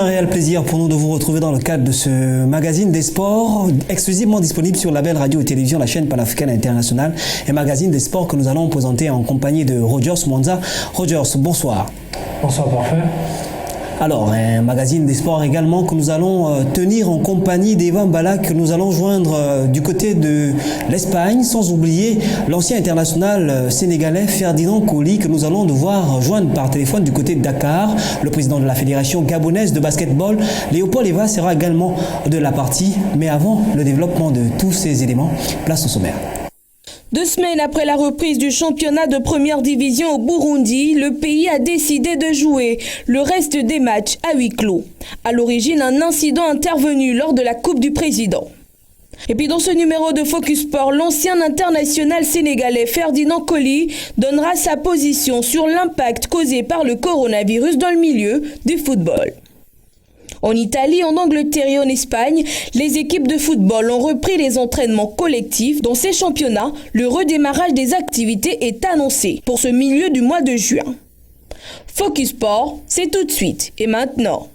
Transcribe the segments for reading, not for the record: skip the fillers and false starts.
un réel plaisir pour nous de vous retrouver dans le cadre de ce magazine des sports, exclusivement disponible sur la belle radio et télévision, la chaîne panafricaine internationale, et magazine des sports que nous allons présenter en compagnie de Rogers Mwanza. Rogers, bonsoir. Bonsoir, parfait. Alors, un magazine des sports également que nous allons tenir en compagnie d'Eva Mbala, que nous allons joindre du côté de l'Espagne, sans oublier l'ancien international sénégalais Ferdinand Coly, que nous allons devoir joindre par téléphone du côté de Dakar. Le président de la fédération gabonaise de basketball, Léopold Eva, sera également de la partie. Mais avant le développement de tous ces éléments, place au sommaire. 2 semaines après la reprise du championnat de première division au Burundi, le pays a décidé de jouer le reste des matchs à huis clos. À l'origine, un incident intervenu lors de la Coupe du Président. Et puis dans ce numéro de Focus Sport, l'ancien international sénégalais Ferdinand Coly donnera sa position sur l'impact causé par le coronavirus dans le milieu du football. En Italie, en Angleterre et en Espagne, les équipes de football ont repris les entraînements collectifs. Dans ces championnats, le redémarrage des activités est annoncé pour ce milieu du mois de juin. Focus Sport, c'est tout de suite et maintenant.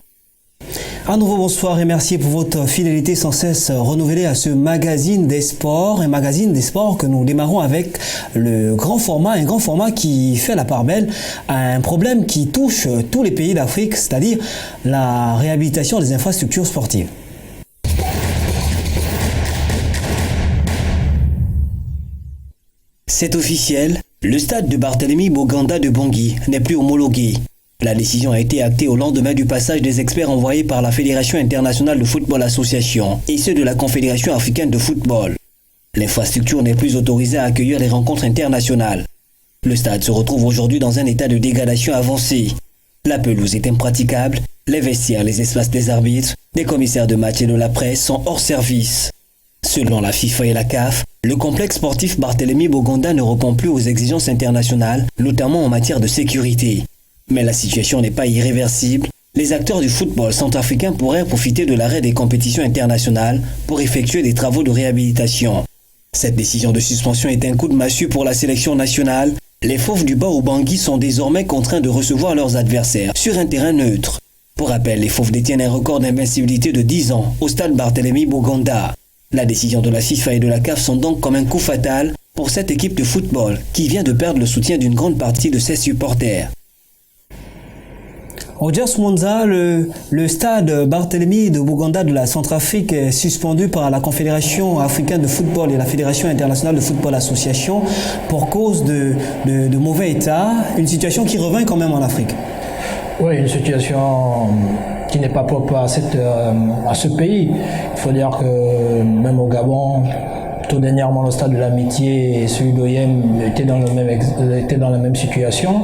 À nouveau, bonsoir et merci pour votre fidélité sans cesse renouvelée à ce magazine des sports. Un magazine des sports que nous démarrons avec le grand format, un grand format qui fait la part belle à un problème qui touche tous les pays d'Afrique, c'est-à-dire la réhabilitation des infrastructures sportives. C'est officiel, le stade de Barthélemy Boganda de Bangui n'est plus homologué. La décision a été actée au lendemain du passage des experts envoyés par la Fédération internationale de football association et ceux de la Confédération africaine de football. L'infrastructure n'est plus autorisée à accueillir les rencontres internationales. Le stade se retrouve aujourd'hui dans un état de dégradation avancé. La pelouse est impraticable, les vestiaires, les espaces des arbitres, des commissaires de match et de la presse sont hors service. Selon la FIFA et la CAF, le complexe sportif Barthélemy Boganda ne répond plus aux exigences internationales, notamment en matière de sécurité. Mais la situation n'est pas irréversible. Les acteurs du football centrafricain pourraient profiter de l'arrêt des compétitions internationales pour effectuer des travaux de réhabilitation. Cette décision de suspension est un coup de massue pour la sélection nationale. Les Fauves du Bas-au-Bangui sont désormais contraints de recevoir leurs adversaires sur un terrain neutre. Pour rappel, les Fauves détiennent un record d'invincibilité de 10 ans au stade Barthélemy Boganda. La décision de la FIFA et de la CAF sont donc comme un coup fatal pour cette équipe de football qui vient de perdre le soutien d'une grande partie de ses supporters. Rogers Mwanza, le stade Barthélemy de Boganda de la Centrafrique est suspendu par la Confédération africaine de football et la Fédération internationale de football association pour cause de mauvais état, une situation qui revient quand même en Afrique. Oui, une situation qui n'est pas propre à ce pays. Il faut dire que même au Gabon, tout dernièrement le stade de l'Amitié et celui d'Oyem étaient dans la même situation.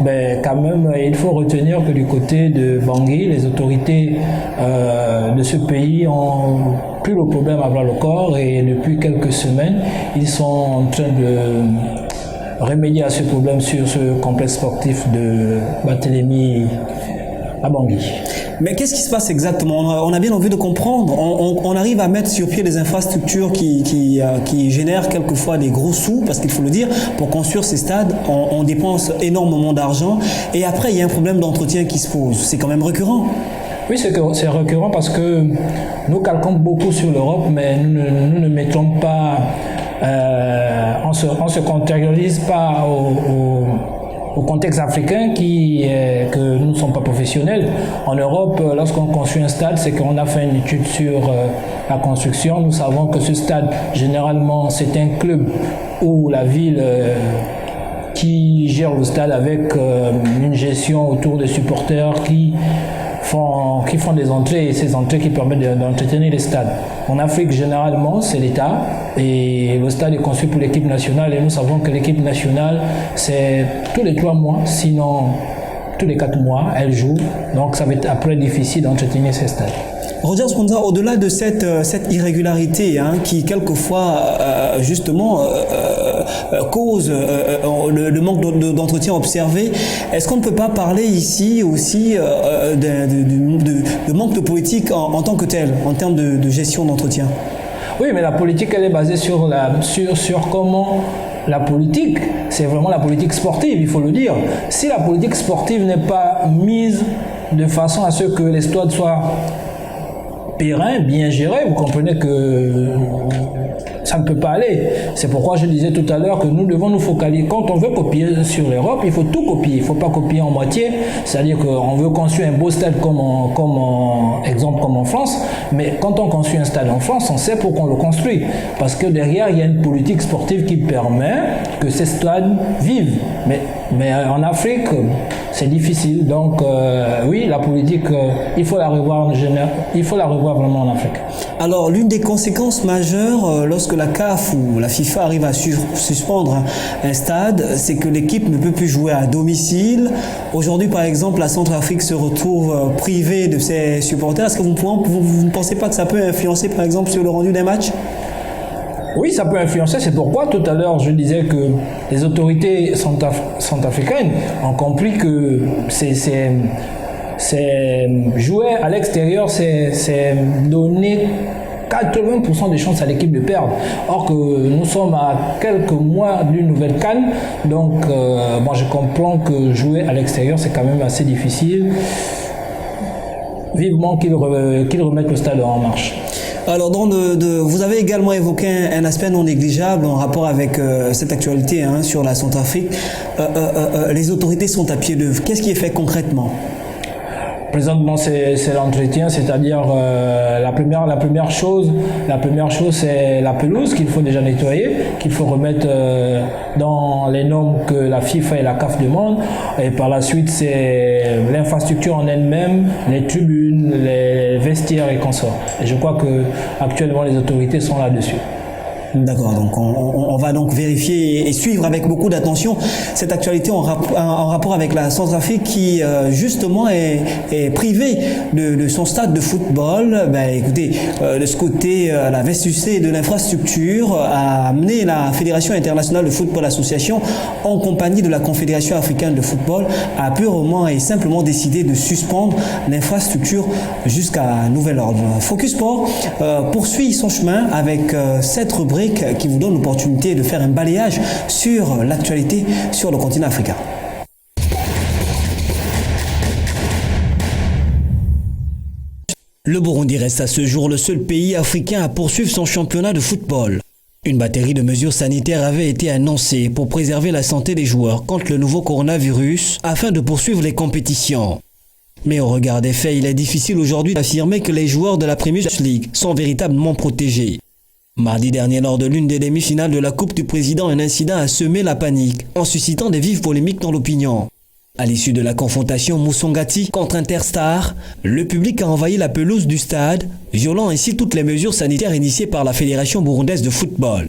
Ben, quand même, il faut retenir que du côté de Bangui, les autorités de ce pays ont plus le problème à bras le corps et depuis quelques semaines, ils sont en train de remédier à ce problème sur ce complexe sportif de Barthélemy à Bangui. Mais qu'est-ce qui se passe exactement? On a bien envie de comprendre. On arrive à mettre sur pied des infrastructures qui génèrent quelquefois des gros sous, parce qu'il faut le dire, pour construire ces stades, on dépense énormément d'argent. Et après, il y a un problème d'entretien qui se pose. C'est quand même récurrent. Oui, c'est récurrent parce que nous calquons beaucoup sur l'Europe, mais nous ne mettons pas, on se contextualise pas au contexte africain que nous ne sommes pas professionnels. En Europe, lorsqu'on construit un stade, c'est qu'on a fait une étude sur la construction. Nous savons que ce stade, généralement, c'est un club où la ville qui gère le stade avec une gestion autour des supporters qui font des entrées, et ces entrées qui permettent d'entretenir les stades. En Afrique, généralement, c'est l'État et le stade est construit pour l'équipe nationale et nous savons que l'équipe nationale, c'est tous les 3 mois, sinon tous les 4 mois, elle joue. Donc ça va être après difficile d'entretenir ces stades. Rogers Mwanza, au-delà de cette irrégularité qui quelquefois justement cause le manque d'entretien observé, est-ce qu'on ne peut pas parler ici aussi de manque de politique en tant que tel, en termes de gestion d'entretien? Oui, mais la politique, elle est basée sur comment la politique, c'est vraiment la politique sportive, il faut le dire. Si la politique sportive n'est pas mise de façon à ce que les stades soient pérennes, bien gérés. Vous comprenez que ça ne peut pas aller. C'est pourquoi je disais tout à l'heure que nous devons nous focaliser. Quand on veut copier sur l'Europe, il faut tout copier. Il ne faut pas copier en moitié. C'est-à-dire qu'on veut construire un beau stade comme en France. Mais quand on construit un stade en France, on sait pourquoi on le construit. Parce que derrière, il y a une politique sportive qui permet que ces stades vivent. Mais en Afrique, c'est difficile. Donc oui, la politique, il faut la revoir en général. Il faut la revoir vraiment en Afrique. Alors, l'une des conséquences majeures lorsque la CAF ou la FIFA arrive à suspendre un stade, c'est que l'équipe ne peut plus jouer à domicile. Aujourd'hui, par exemple, la Centrafrique se retrouve privée de ses supporters. Est-ce que vous ne pensez pas que ça peut influencer, par exemple, sur le rendu des matchs ? Oui, ça peut influencer. C'est pourquoi tout à l'heure, je disais que les autorités centrafricaines ont compris que c'est jouer à l'extérieur, c'est donner 80% des chances à l'équipe de perdre. Or que nous sommes à quelques mois d'une nouvelle CAN, donc moi je comprends que jouer à l'extérieur c'est quand même assez difficile. Vivement qu'ils remettent le stade en marche. Alors, vous avez également évoqué un aspect non négligeable en rapport avec cette actualité sur la Centrafrique. Les autorités sont à pied d'œuvre. Qu'est-ce qui est fait concrètement ? Présentement, c'est l'entretien, c'est-à-dire la première chose, c'est la pelouse qu'il faut déjà nettoyer, qu'il faut remettre dans les normes que la FIFA et la CAF demandent. Et par la suite, c'est l'infrastructure en elle-même, les tribunes, les vestiaires et consorts. Et je crois que actuellement les autorités sont là-dessus. D'accord, donc on va donc vérifier et suivre avec beaucoup d'attention cette actualité en rapport avec la Centrafrique qui justement est privée de son stade de football. Écoutez, de ce côté, la VSUC de l'infrastructure a amené la Fédération internationale de football association en compagnie de la Confédération africaine de football a purement et simplement décidé de suspendre l'infrastructure jusqu'à nouvel ordre. Focus Sport poursuit son chemin avec cette rubrique qui vous donne l'opportunité de faire un balayage sur l'actualité sur le continent africain. Le Burundi reste à ce jour le seul pays africain à poursuivre son championnat de football. Une batterie de mesures sanitaires avait été annoncée pour préserver la santé des joueurs contre le nouveau coronavirus afin de poursuivre les compétitions. Mais au regard des faits, il est difficile aujourd'hui d'affirmer que les joueurs de la Premier League sont véritablement protégés. Mardi dernier, lors de l'une des demi-finales de la Coupe du Président, un incident a semé la panique en suscitant des vives polémiques dans l'opinion. À l'issue de la confrontation Musongati contre Interstar, le public a envahi la pelouse du stade, violant ainsi toutes les mesures sanitaires initiées par la Fédération burundaise de football.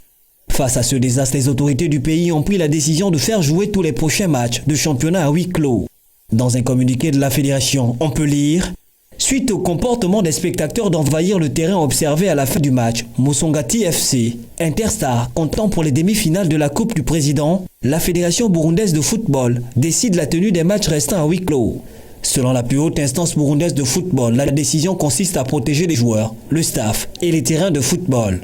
Face à ce désastre, les autorités du pays ont pris la décision de faire jouer tous les prochains matchs de championnat à huis clos. Dans un communiqué de la Fédération, on peut lire: suite au comportement des spectateurs d'envahir le terrain observé à la fin du match, Musongati FC, Interstar comptant pour les demi-finales de la Coupe du Président, la Fédération burundaise de football décide la tenue des matchs restants à huis clos. Selon la plus haute instance burundaise de football, la décision consiste à protéger les joueurs, le staff et les terrains de football.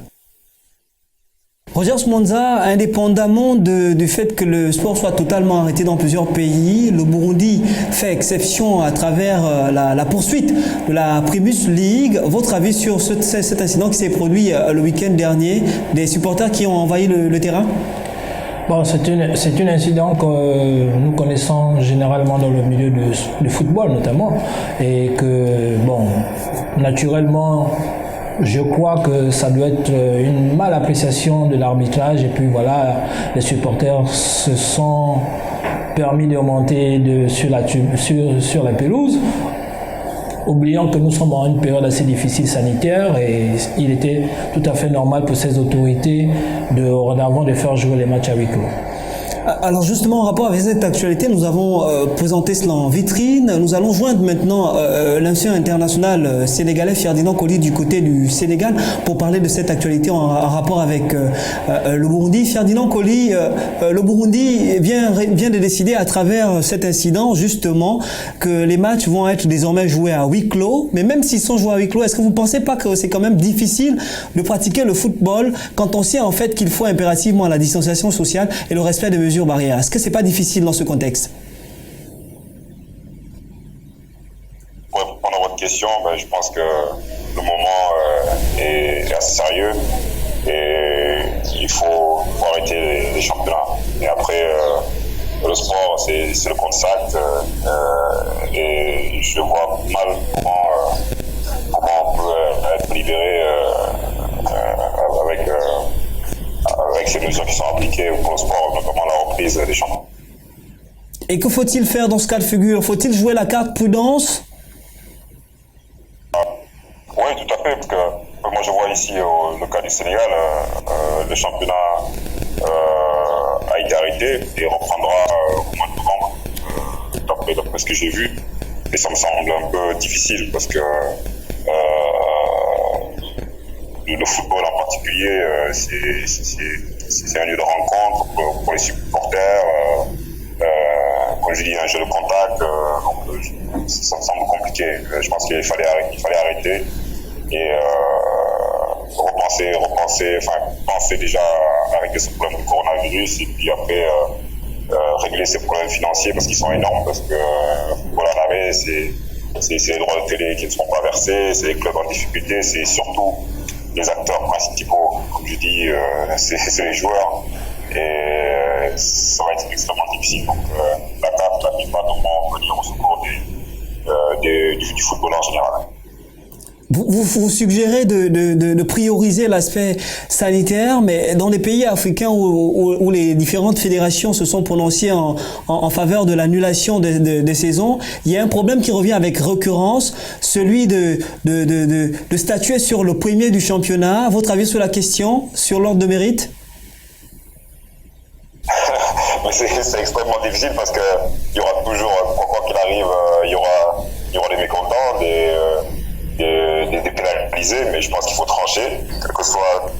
Rogers Monza, indépendamment du fait que le sport soit totalement arrêté dans plusieurs pays, le Burundi fait exception à travers la poursuite de la Primus League. Votre avis sur cet incident qui s'est produit le week-end dernier, des supporters qui ont envahi le terrain? Bon, c'est un incident que nous connaissons généralement dans le milieu du football notamment, et que, bon, naturellement, je crois que ça doit être une male appréciation de l'arbitrage, et puis voilà, les supporters se sont permis de remonter sur la pelouse, oubliant que nous sommes dans une période assez difficile sanitaire, et il était tout à fait normal pour ces autorités de faire jouer les matchs à huis clos. Alors justement, en rapport avec cette actualité, nous avons présenté cela en vitrine. Nous allons joindre maintenant l'ancien international sénégalais Ferdinand Coly du côté du Sénégal pour parler de cette actualité en rapport avec le Burundi. Ferdinand Coly, le Burundi vient de décider à travers cet incident justement que les matchs vont être désormais joués à huis clos. Mais même s'ils sont joués à huis clos, est-ce que vous ne pensez pas que c'est quand même difficile de pratiquer le football quand on sait en fait qu'il faut impérativement la distanciation sociale et le respect des mesures barrières? Est-ce que c'est pas difficile dans ce contexte? Et après, le sport, c'est le contact. Et je vois mal comment on peut être libéré avec ces mesures qui sont appliquées pour le sport, notamment la reprise des championnats. Et que faut-il faire dans ce cas de figure? Faut-il jouer la carte prudence? Oui, tout à fait, parce que moi je vois ici le cas du Sénégal, le championnat a été arrêté et reprendra au mois de novembre, d'après ce que j'ai vu. Et ça me semble un peu difficile parce que le football en particulier, c'est un lieu de rencontre pour les supporters. Comme je dis, un jeu de contact, donc ça me semble compliqué. Je pense qu'il fallait arrêter et penser déjà à régler ce problème du coronavirus et puis après régler ces problèmes financiers parce qu'ils sont énormes, parce que voilà, l'arrêt, c'est les droits de télé qui ne seront pas versés, c'est les clubs en difficulté, c'est surtout les acteurs principaux, comme je dis, c'est les joueurs. Et ça va être extrêmement difficile. Donc la CAF n'arrive pas à venir au secours du football en général. Vous suggérez de prioriser l'aspect sanitaire, mais dans les pays africains où les différentes fédérations se sont prononcées en faveur de l'annulation des saisons, il y a un problème qui revient avec récurrence, celui de statuer sur le premier du championnat. Votre avis sur la question, sur l'ordre de mérite? C'est extrêmement difficile parce que il y aura toujours, quoi qu'il arrive, il y aura des mécontents, des pénalisés, mais je pense qu'il faut trancher, quelle que soit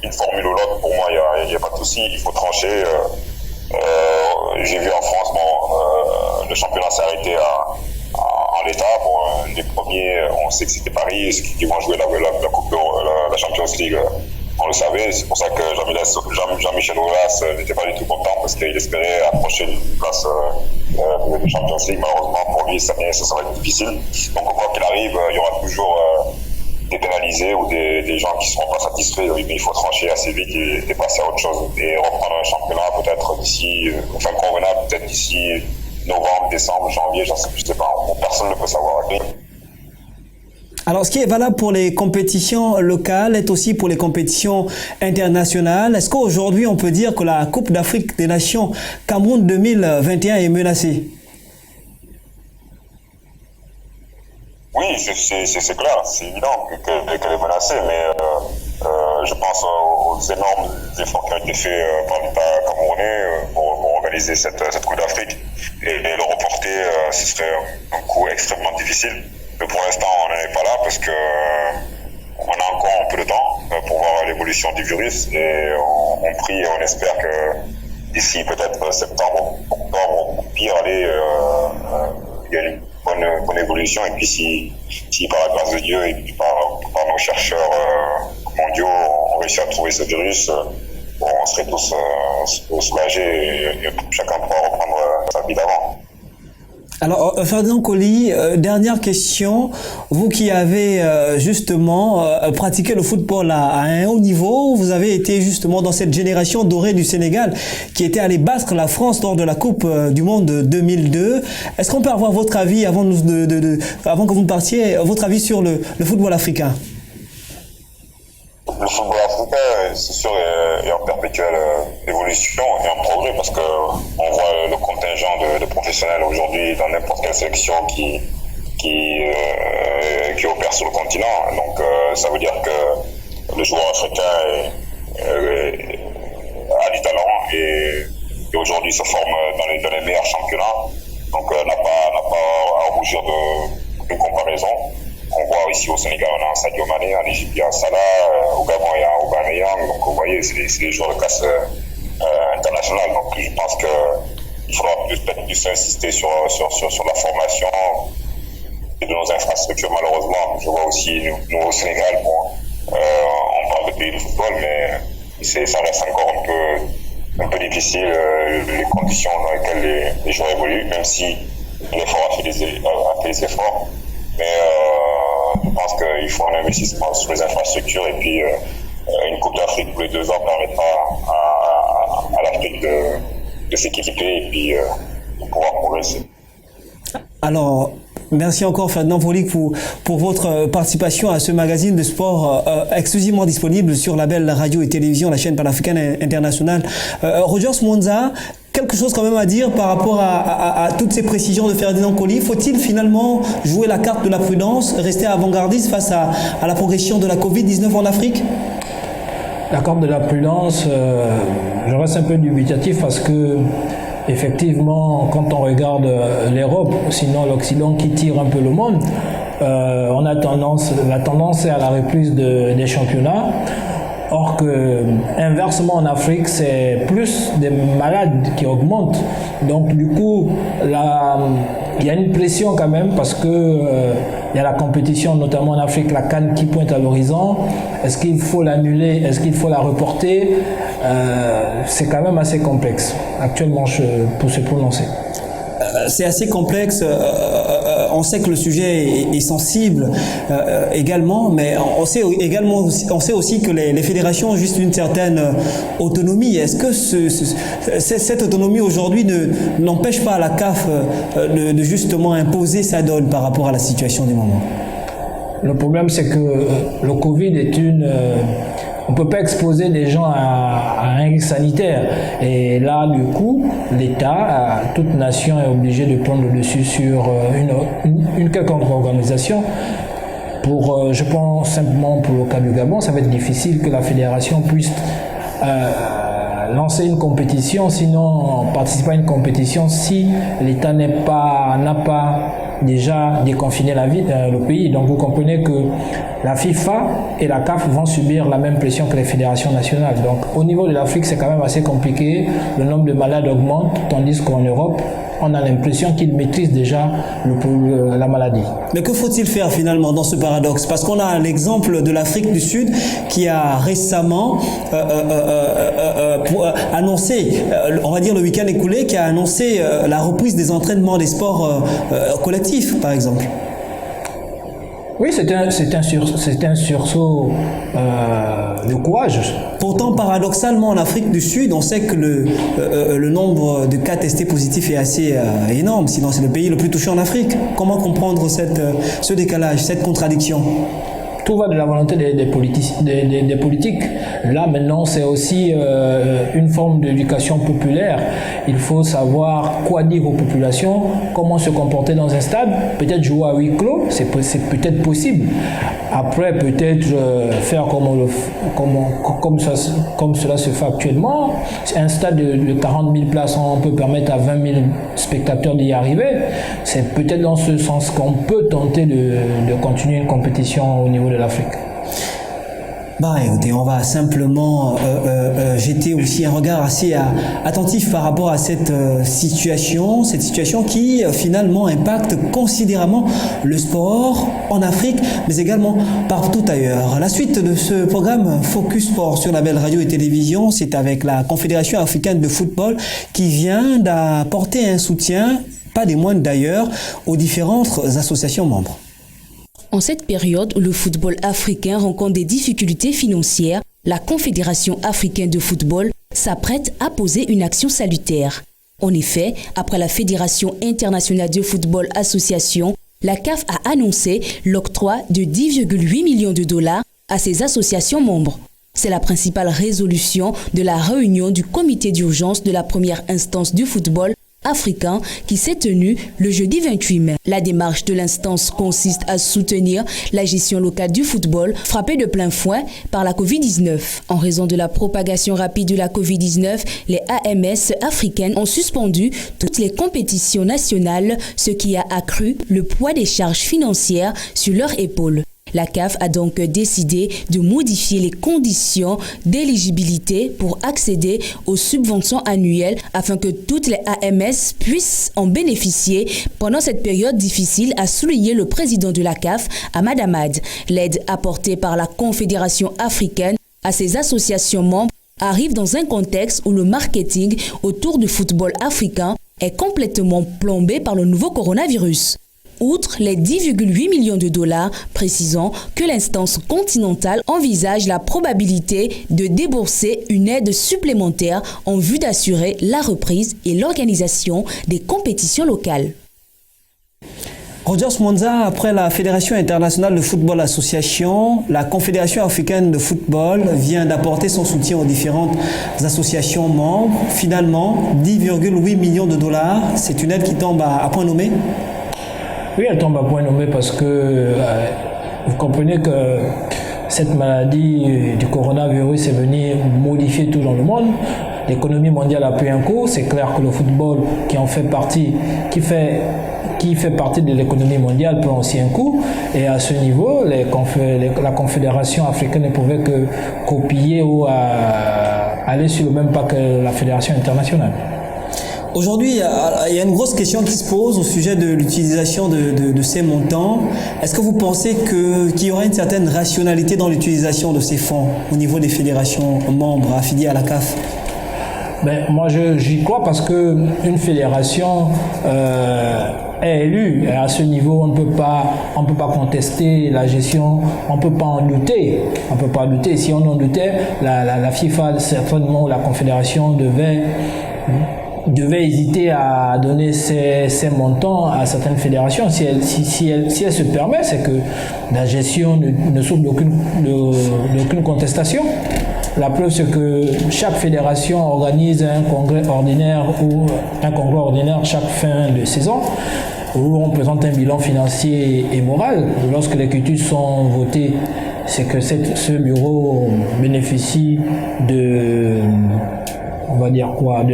une formule ou l'autre. Pour moi, il n'y a pas de souci, il faut trancher. J'ai vu en France, le championnat s'est arrêté en l'état. Bon, les premiers, on sait que c'était Paris, ceux qui vont jouer la Coupe la Champions League. On le savait, c'est pour ça que Jean-Michel Aulas n'était pas du tout content parce qu'il espérait approcher une place de Champions League. Malheureusement pour lui, ça va être difficile. Donc quoi qu'il arrive, il y aura toujours des pénalisés ou des gens qui ne seront pas satisfaits. Mais il faut trancher assez vite et passer à autre chose. Et reprendre un championnat peut-être d'ici, convenable peut-être d'ici novembre, décembre, janvier, je ne sais pas. Personne ne peut savoir. Alors, ce qui est valable pour les compétitions locales est aussi pour les compétitions internationales. Est-ce qu'aujourd'hui, on peut dire que la Coupe d'Afrique des Nations Cameroun 2021 est menacée? Oui, c'est clair, c'est évident qu'elle est menacée, mais je pense aux énormes efforts qui ont été faits par l'État camerounais pour organiser cette Coupe d'Afrique. Et le reporter, ce serait un coup extrêmement difficile. Mais pour l'instant, on n'en est pas là parce que on a encore un peu de temps pour voir l'évolution du virus et on prie et on espère que d'ici peut-être septembre, octobre, ou pire, il y a une bonne évolution. Et puis si par la grâce de Dieu et puis par nos chercheurs mondiaux, on réussit à trouver ce virus, on serait tous soulagés et chacun pourra reprendre sa vie d'avant. Alors, Ferdinand Coly, dernière question. Vous qui avez justement pratiqué le football à un haut niveau, vous avez été justement dans cette génération dorée du Sénégal qui était allé battre la France lors de la Coupe du Monde 2002. Est-ce qu'on peut avoir votre avis avant que vous ne partiez, votre avis sur le football africain? Le football africain, c'est sûr, est en perpétuelle évolution et en progrès parce que on voit le contingent de professionnels aujourd'hui dans n'importe quelle sélection qui opère sur le continent. Donc, ça veut dire que le joueur africain a du talent et aujourd'hui se forme dans les meilleurs championnats. Donc, n'a pas à rougir de comparaison. On voit ici au Sénégal, on a Sadio Mané, en Égypte, il y a Salah, au Gabon, il y a Aubameyang. Donc, vous voyez, c'est des joueurs de classe internationale. Donc, je pense qu'il faudra peut-être plus insister sur la formation et de nos infrastructures, malheureusement. Je vois aussi, nous au Sénégal, on parle de pays de football, mais ça reste encore un peu difficile, les conditions dans lesquelles les joueurs évoluent, même si l'effort a fait des efforts. Mais je pense qu'il faut un investissement sur les infrastructures et puis une Coupe d'Afrique tous les 2 ans permettra à l'Afrique de s'équiper et puis de pouvoir progresser. Alors, merci encore Ferdinand Vrolik pour votre participation à ce magazine de sport exclusivement disponible sur la belle radio et télévision, la chaîne panafricaine internationale. Rogers Monza, quelque chose quand même à dire par rapport à toutes ces précisions de Ferdinand Coly. Faut-il finalement jouer la carte de la prudence, rester avant-gardiste face à la progression de la Covid-19 en Afrique? La carte de la prudence, je reste un peu dubitatif parce que effectivement, quand on regarde l'Europe, sinon l'Occident qui tire un peu le monde, la tendance est à la reprise des championnats. Or que, inversement en Afrique, c'est plus des malades qui augmentent. Donc du coup, il y a une pression quand même parce que il y a la compétition, notamment en Afrique, la CAN qui pointe à l'horizon. Est-ce qu'il faut l'annuler? Est-ce qu'il faut la reporter? C'est quand même assez complexe actuellement pour se prononcer. C'est assez complexe. On sait que le sujet est sensible également, mais on sait aussi que les fédérations ont juste une certaine autonomie. Est-ce que cette autonomie aujourd'hui n'empêche pas la CAF de justement imposer sa donne par rapport à la situation du moment? Le problème, c'est que le Covid est on ne peut pas exposer les gens à un risque sanitaire. Et là, du coup, l'État, toute nation est obligée de prendre le dessus sur une quelconque organisation. Je pense simplement pour le cas du Gabon, ça va être difficile que la fédération puisse lancer une compétition, sinon participer à une compétition si l'État n'a pas déjà déconfiné le pays. Donc vous comprenez que la FIFA et la CAF vont subir la même pression que les fédérations nationales. Donc au niveau de l'Afrique, c'est quand même assez compliqué. Le nombre de malades augmente, tandis qu'en Europe, on a l'impression qu'ils maîtrisent déjà la maladie. Mais que faut-il faire finalement dans ce paradoxe? Parce qu'on a l'exemple de l'Afrique du Sud qui a récemment annoncé, on va dire le week-end écoulé, qui a annoncé la reprise des entraînements des sports collectifs, par exemple. Oui, c'est un sursaut de courage. Pourtant, paradoxalement, en Afrique du Sud, on sait que le nombre de cas testés positifs est assez énorme, sinon c'est le pays le plus touché en Afrique. Comment comprendre ce décalage, cette contradiction? Tout va de la volonté des politiques. Là, maintenant, c'est aussi une forme d'éducation populaire. Il faut savoir quoi dire aux populations, comment se comporter dans un stade. Peut-être jouer à huis clos, c'est peut-être possible. Après, peut-être faire comme cela se fait actuellement. Un stade de 40 000 places, on peut permettre à 20 000 spectateurs d'y arriver. C'est peut-être dans ce sens qu'on peut tenter de continuer une compétition au niveau de l'Afrique. Écoutez, on va simplement jeter aussi un regard assez attentif par rapport à cette situation qui finalement impacte considérablement le sport en Afrique, mais également partout ailleurs. La suite de ce programme Focus Sport sur la belle radio et télévision, c'est avec la Confédération africaine de football qui vient d'apporter un soutien, pas des moindres d'ailleurs, aux différentes associations membres. En cette période où le football africain rencontre des difficultés financières, la Confédération africaine de football s'apprête à poser une action salutaire. En effet, après la Fédération internationale de football association, la CAF a annoncé l'octroi de 10,8 millions de dollars à ses associations membres. C'est la principale résolution de la réunion du comité d'urgence de la première instance du football africain qui s'est tenu le jeudi 28 mai. La démarche de l'instance consiste à soutenir la gestion locale du football frappée de plein fouet par la Covid-19. En raison de la propagation rapide de la Covid-19, les AMS africaines ont suspendu toutes les compétitions nationales, ce qui a accru le poids des charges financières sur leurs épaules. La CAF a donc décidé de modifier les conditions d'éligibilité pour accéder aux subventions annuelles afin que toutes les AMS puissent en bénéficier pendant cette période difficile, a souligné le président de la CAF, Ahmad Ahmad. L'aide apportée par la Confédération africaine à ses associations membres arrive dans un contexte où le marketing autour du football africain est complètement plombé par le nouveau coronavirus. outre les 10,8 millions de dollars, précisant que l'instance continentale envisage la probabilité de débourser une aide supplémentaire en vue d'assurer la reprise et l'organisation des compétitions locales. Rogers Monza, après la Fédération internationale de football association, la Confédération africaine de football vient d'apporter son soutien aux différentes associations membres. Finalement, 10,8 millions de dollars, c'est une aide qui tombe à point nommé? Oui, elle tombe à point nommé parce que vous comprenez que cette maladie du coronavirus est venue modifier tout dans le monde. L'économie mondiale a pris un coup. C'est clair que le football, qui en fait partie, qui fait partie de l'économie mondiale, prend aussi un coup. Et à ce niveau, la Confédération africaine ne pouvait que copier ou aller sur le même pas que la Fédération internationale. Aujourd'hui, il y a une grosse question qui se pose au sujet de l'utilisation de ces montants. Est-ce que vous pensez qu'il y aura une certaine rationalité dans l'utilisation de ces fonds au niveau des fédérations membres affiliées à la CAF? Moi, j'y crois parce qu'une fédération est élue. Et à ce niveau, on ne peut pas contester la gestion, on ne peut pas en douter. On peut pas douter. Si on en doutait, la FIFA, certainement, la Confédération devait hésiter à donner ces montants à certaines fédérations. Si elle se permet, c'est que la gestion ne souffre d'aucune contestation. La preuve, c'est que chaque fédération organise un congrès ordinaire chaque fin de saison où on présente un bilan financier et moral. Lorsque les cultures sont votées, c'est que ce bureau bénéficie de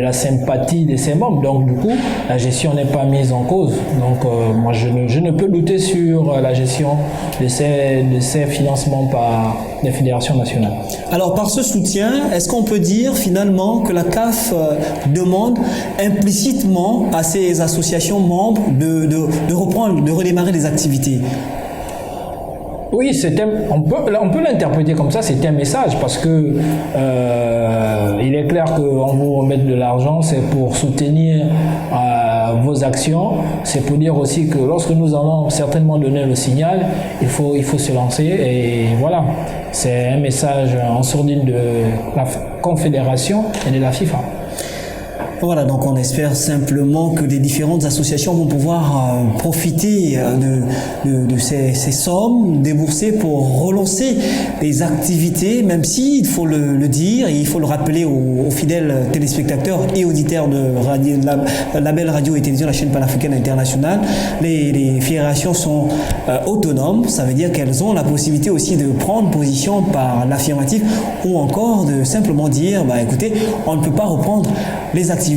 la sympathie de ses membres. Donc du coup, la gestion n'est pas mise en cause. Donc moi, je ne peux douter sur la gestion de ces financements par les fédérations nationales. Alors par ce soutien, est-ce qu'on peut dire finalement que la CAF demande implicitement à ces associations membres de redémarrer les activités? Oui, on peut l'interpréter comme ça, c'est un message parce que il est clair qu'on vous remette de l'argent, c'est pour soutenir vos actions, c'est pour dire aussi que lorsque nous allons certainement donner le signal, il faut se lancer et voilà, c'est un message en sourdine de la Confédération et de la FIFA. Voilà, donc on espère simplement que les différentes associations vont pouvoir profiter de ces sommes déboursées pour relancer les activités, même si, il faut le dire, et il faut le rappeler aux fidèles téléspectateurs et auditeurs de la belle radio et télévision, la chaîne panafricaine internationale, les fédérations sont autonomes, ça veut dire qu'elles ont la possibilité aussi de prendre position par l'affirmatif ou encore de simplement dire, écoutez, on ne peut pas reprendre les activités.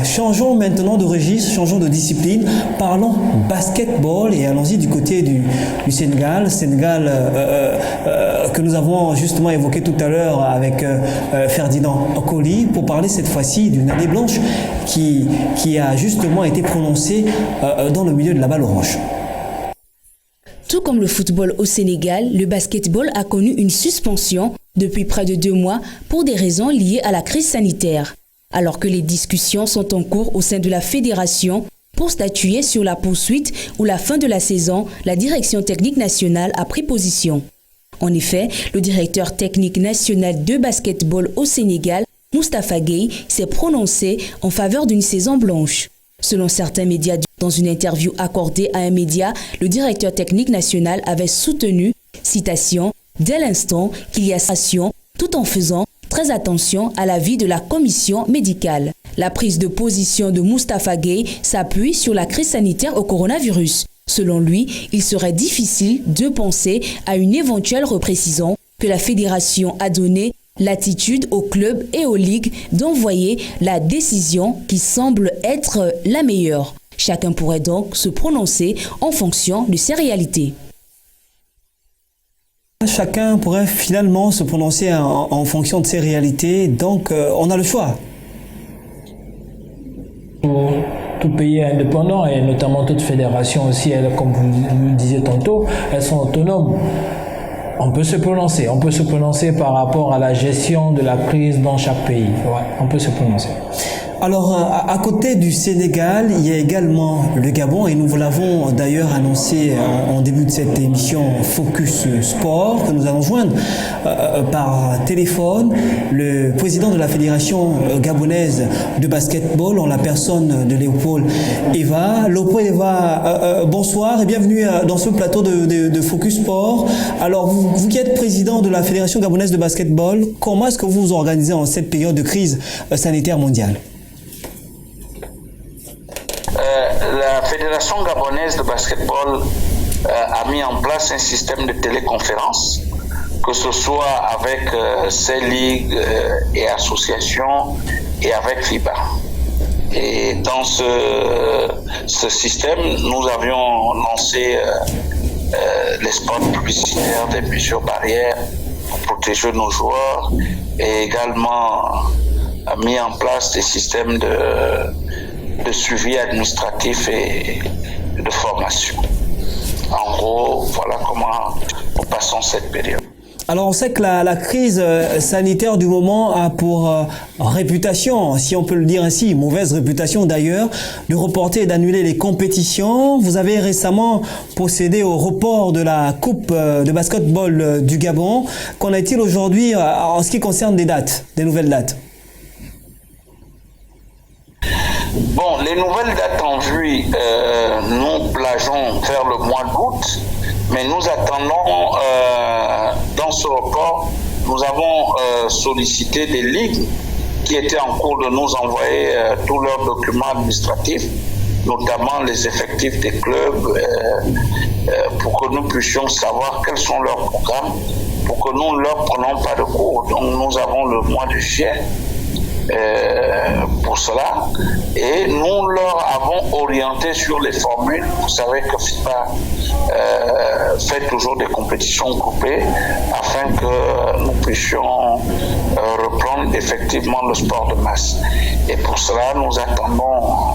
Changeons maintenant de registre, changeons de discipline, parlons basketball et allons-y du côté du Sénégal, que nous avons justement évoqué tout à l'heure avec Ferdinand Okoli, pour parler cette fois-ci d'une année blanche qui a justement été prononcée dans le milieu de la balle orange. Tout comme le football au Sénégal, le basketball a connu une suspension depuis près de 2 mois pour des raisons liées à la crise sanitaire. Alors que les discussions sont en cours au sein de la fédération pour statuer sur la poursuite ou la fin de la saison, la direction technique nationale a pris position. En effet, le directeur technique national de basketball au Sénégal, Moustapha Gueye, s'est prononcé en faveur d'une saison blanche. Selon certains médias, dans une interview accordée à un média, le directeur technique national avait soutenu, citation, « dès l'instant qu'il y a sanction, tout en faisant très attention à l'avis de la commission médicale. » La prise de position de Moustapha Gueye s'appuie sur la crise sanitaire au coronavirus. Selon lui, il serait difficile de penser à une éventuelle reprécisant que la fédération a donné l'attitude aux clubs et aux ligues d'envoyer la décision qui semble être la meilleure. Chacun pourrait donc se prononcer en fonction de ses réalités. Chacun pourrait finalement se prononcer en fonction de ses réalités, donc on a le choix. Tout pays est indépendant et notamment toute fédération aussi, comme vous le disiez tantôt, elles sont autonomes. On peut se prononcer par rapport à la gestion de la crise dans chaque pays. Ouais, on peut se prononcer. Alors, à côté du Sénégal, il y a également le Gabon et nous vous l'avons d'ailleurs annoncé en début de cette émission Focus Sport que nous allons joindre par téléphone le président de la Fédération gabonaise de basketball en la personne de Léopold Eva. Léopold Eva, bonsoir et bienvenue dans ce plateau de Focus Sport. Alors, vous qui êtes président de la Fédération gabonaise de basketball, comment est-ce que vous vous organisez en cette période de crise sanitaire mondiale? La Fédération gabonaise de basketball a mis en place un système de téléconférence, que ce soit avec ses ligues et associations et avec FIBA. Et dans ce système, nous avions lancé les spots publicitaires, des mesures barrières pour protéger nos joueurs et également mis en place des systèmes de suivi administratif et de formation. En gros, voilà comment nous passons cette période. Alors on sait que la crise sanitaire du moment a pour réputation, si on peut le dire ainsi, mauvaise réputation d'ailleurs, de reporter et d'annuler les compétitions. Vous avez récemment procédé au report de la Coupe de basketball du Gabon. Qu'en est-il aujourd'hui en ce qui concerne des dates, des nouvelles dates? Bon, les nouvelles dates en vue, nous plageons vers le mois d'août, mais nous attendons, dans ce report, nous avons sollicité des ligues qui étaient en cours de nous envoyer tous leurs documents administratifs, notamment les effectifs des clubs, pour que nous puissions savoir quels sont leurs programmes, pour que nous ne leur prenions pas de cours. Donc nous avons le mois de juillet pour cela, et nous leur avons orienté sur les formules. Vous savez que FIBA fait toujours des compétitions groupées afin que nous puissions reprendre effectivement le sport de masse. Et pour cela, nous attendons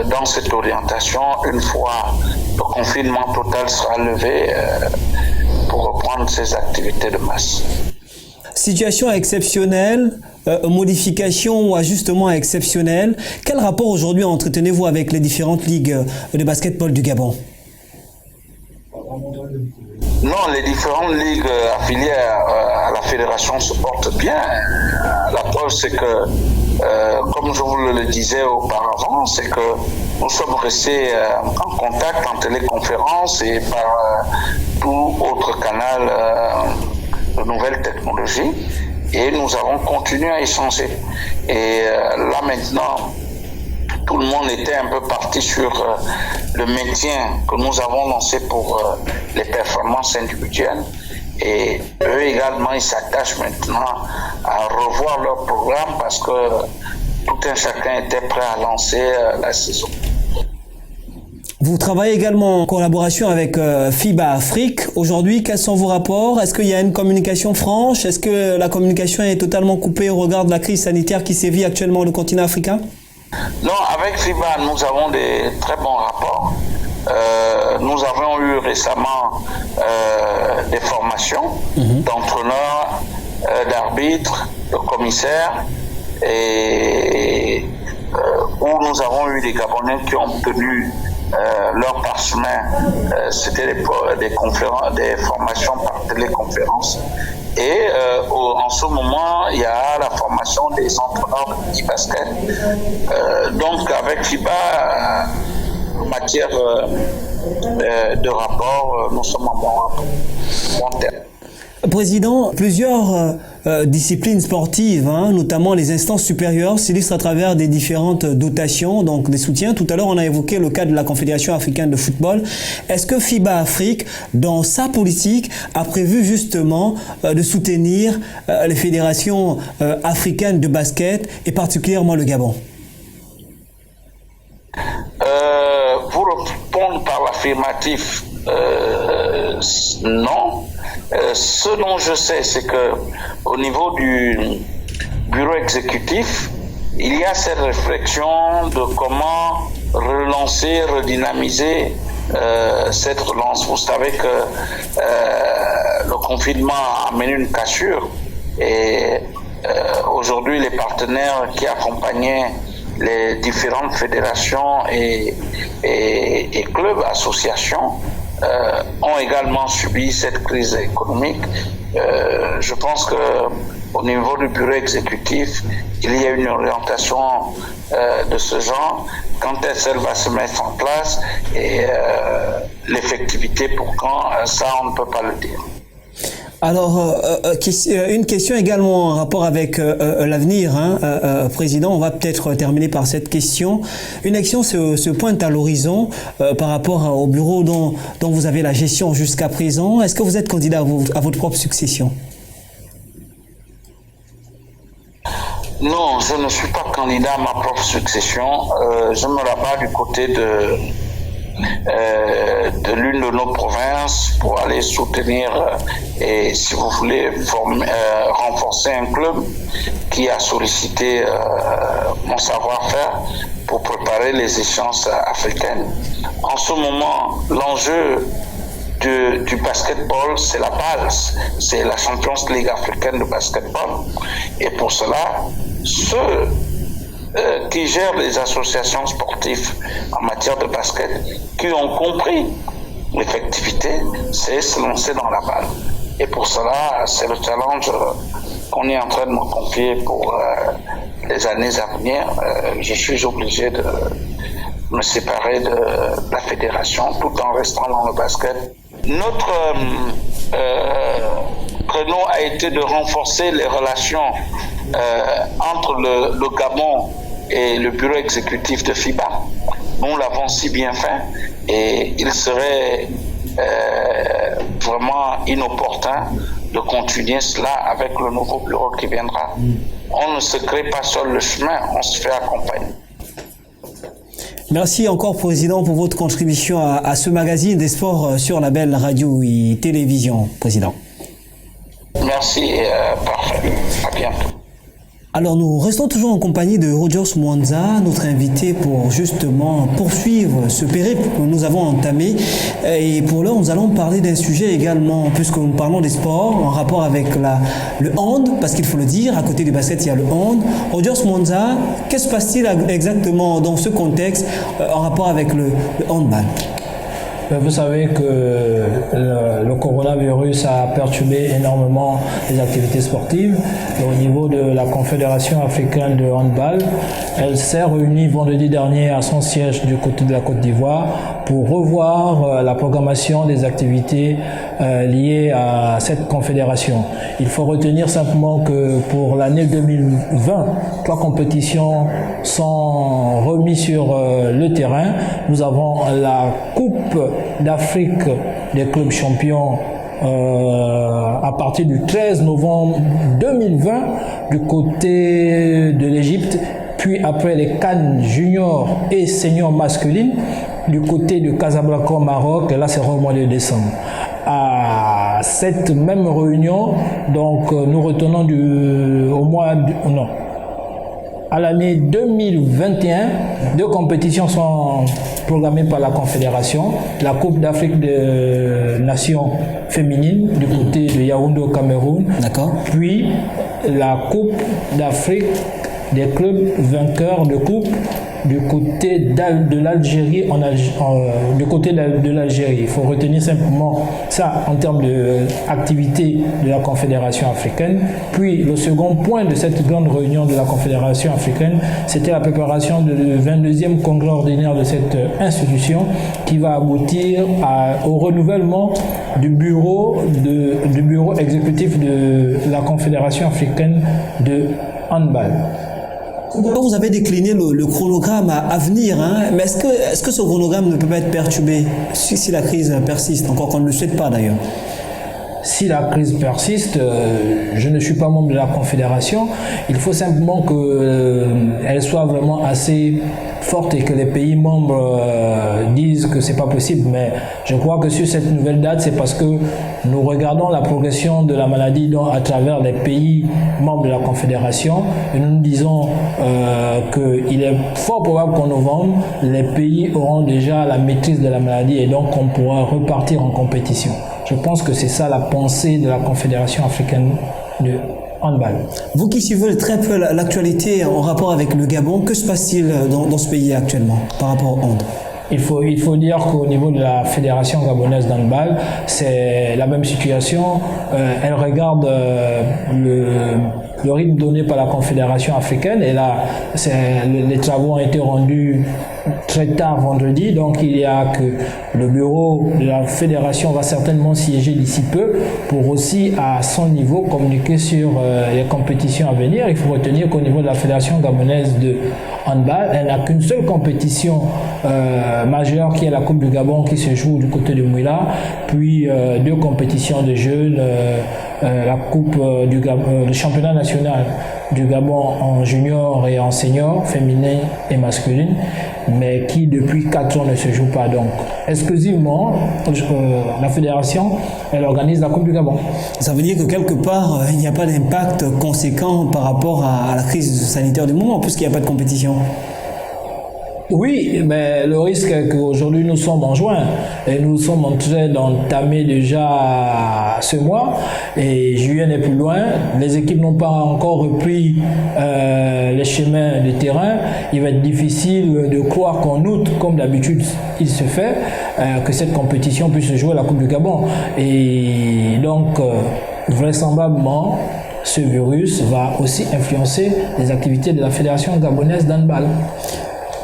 dans cette orientation, une fois le confinement total sera levé, pour reprendre ces activités de masse. Situation exceptionnelle, modification ou ajustement exceptionnel. Quel rapport aujourd'hui entretenez-vous avec les différentes ligues de basketball du Gabon? Non, les différentes ligues affiliées à la fédération se portent bien. La preuve, c'est que, comme je vous le disais auparavant, c'est que nous sommes restés en contact en téléconférence et par tout autre canal de nouvelles technologies, et nous avons continué à échanger. Et là maintenant, tout le monde était un peu parti sur le maintien que nous avons lancé pour les performances individuelles. Et eux également, ils s'attachent maintenant à revoir leur programme parce que tout un chacun était prêt à lancer la saison. Vous travaillez également en collaboration avec FIBA Afrique. Aujourd'hui, quels sont vos rapports? Est-ce qu'il y a une communication franche? Est-ce que la communication est totalement coupée au regard de la crise sanitaire qui sévit actuellement au continent africain? Non, avec FIBA, nous avons des très bons rapports. Nous avons eu récemment des formations d'entraîneurs, d'arbitres, de commissaires, et où nous avons eu des Gabonais qui ont obtenu leur parchemin. C'était des formations par téléconférence. Et en ce moment, il y a la formation des entraîneurs de petit basket. Donc avec FIBA, en matière de rapport, nous sommes en bon terme. Président, plusieurs disciplines sportives, notamment les instances supérieures, s'illustrent à travers des différentes dotations, donc des soutiens. Tout à l'heure, on a évoqué le cas de la Confédération africaine de football. Est-ce que FIBA Afrique, dans sa politique, a prévu justement de soutenir les fédérations africaines de basket et particulièrement le Gabon? Pour répondre par l'affirmatif, non. Ce dont je sais, c'est que au niveau du bureau exécutif, il y a cette réflexion de comment relancer, redynamiser cette relance. Vous savez que le confinement a amené une cassure et Aujourd'hui, les partenaires qui accompagnaient les différentes fédérations et clubs, associations, ont également subi cette crise économique. Je pense que au niveau du bureau exécutif, il y a une orientation de ce genre. Quand elle va se mettre en place et l'effectivité pour quand, ça on ne peut pas le dire. Alors, une question également en rapport avec l'avenir, Président. On va peut-être terminer par cette question. Une action se pointe à l'horizon par rapport au bureau dont vous avez la gestion jusqu'à présent. Est-ce que vous êtes candidat à votre propre succession? Non, je ne suis pas candidat à ma propre succession. Je me rabats du côté de l'une de nos provinces pour aller soutenir et, si vous voulez, renforcer un club qui a sollicité mon savoir-faire pour préparer les échéances africaines. En ce moment, l'enjeu du basketball, c'est la base, c'est la Champions League africaine de basketball. Et pour cela, ceux qui gèrent les associations sportives en matière de basket, qui ont compris l'effectivité, c'est se lancer dans la balle. Et pour cela, c'est le challenge qu'on est en train de me confier pour les années à venir. Je suis obligé de me séparer de la fédération tout en restant dans le basket. Notre créneau a été de renforcer les relations entre le Gabon et le bureau exécutif de FIBA. Nous l'avons si bien fait et il serait vraiment inopportun de continuer cela avec le nouveau bureau qui viendra. On ne se crée pas seul le chemin, on se fait accompagner. Merci encore, Président, pour votre contribution à ce magazine des sports sur la belle radio et télévision, Président. Merci, parfait. À bientôt. Alors, nous restons toujours en compagnie de Rogers Mwanza, notre invité, pour justement poursuivre ce périple que nous avons entamé. Et pour l'heure, nous allons parler d'un sujet également, puisque nous parlons des sports, en rapport avec le hand, parce qu'il faut le dire, à côté du basket, il y a le hand. Rogers Mwanza, qu'est-ce qui se passe-t-il exactement dans ce contexte en rapport avec le handball? Vous savez que le coronavirus a perturbé énormément les activités sportives. Et au niveau de la Confédération africaine de handball, elle s'est réunie vendredi dernier à son siège du côté de la Côte d'Ivoire pour revoir la programmation des activités liées à cette confédération. Il faut retenir simplement que pour l'année 2020, 3 compétitions sont remises sur le terrain. Nous avons la Coupe d'Afrique des clubs champions à partir du 13 novembre 2020 du côté de l'Égypte, puis après les CAN juniors et seniors masculines du côté de Casablanca au Maroc, et là c'est au mois de décembre. À cette même réunion, donc nous retenons à l'année 2021, 2 compétitions sont programmées par la Confédération. La Coupe d'Afrique des Nations féminines du côté de Yaoundé au Cameroun. D'accord. Puis la Coupe d'Afrique des clubs vainqueurs de coupe du côté de l'Algérie, du côté de l'Algérie. Il faut retenir simplement ça en termes d'activité de la Confédération africaine. Puis le second point de cette grande réunion de la Confédération africaine, c'était la préparation du 22e congrès ordinaire de cette institution qui va aboutir au renouvellement du bureau exécutif de la Confédération africaine de handball. Vous avez décliné le chronogramme à venir, mais est-ce que ce chronogramme ne peut pas être perturbé si la crise persiste, encore qu'on ne le souhaite pas d'ailleurs? Si la crise persiste, je ne suis pas membre de la Confédération. Il faut simplement qu'elle soit vraiment assez forte et que les pays membres disent que c'est pas possible. Mais je crois que sur cette nouvelle date, c'est parce que nous regardons la progression de la maladie à travers les pays membres de la Confédération et nous nous disons qu'il est fort probable qu'en novembre, les pays auront déjà la maîtrise de la maladie et donc on pourra repartir en compétition. Je pense que c'est ça la pensée de la Confédération africaine de handball. Vous qui suivez très peu l'actualité en rapport avec le Gabon, que se passe-t-il dans ce pays actuellement par rapport au hand? Il faut dire qu'au niveau de la Fédération gabonaise d'handball, c'est la même situation. Elle regarde le rythme donné par la Confédération africaine et là, les travaux ont été rendus très tard vendredi, donc il y a que le bureau de la fédération va certainement siéger d'ici peu pour aussi à son niveau communiquer sur les compétitions à venir. Il faut retenir qu'au niveau de la Fédération gabonaise de handball, elle n'a qu'une seule compétition majeure qui est la Coupe du Gabon qui se joue du côté de Mouila, puis deux compétitions de jeunes, la Coupe du Gabon, le championnat national du Gabon en junior et en senior, féminin et masculine, mais qui depuis 4 ans ne se joue pas. Donc, exclusivement, la fédération, elle organise la Coupe du Gabon. Ça veut dire que quelque part, il n'y a pas d'impact conséquent par rapport à la crise sanitaire du moment, puisqu'il n'y a pas de compétition. Oui, mais le risque est qu'aujourd'hui nous sommes en juin et nous sommes en train d'entamer déjà ce mois et juillet n'est plus loin. Les équipes n'ont pas encore repris les chemins de terrain. Il va être difficile de croire qu'en août, comme d'habitude il se fait, que cette compétition puisse se jouer à la Coupe du Gabon. Et donc, vraisemblablement, ce virus va aussi influencer les activités de la Fédération gabonaise d'handball.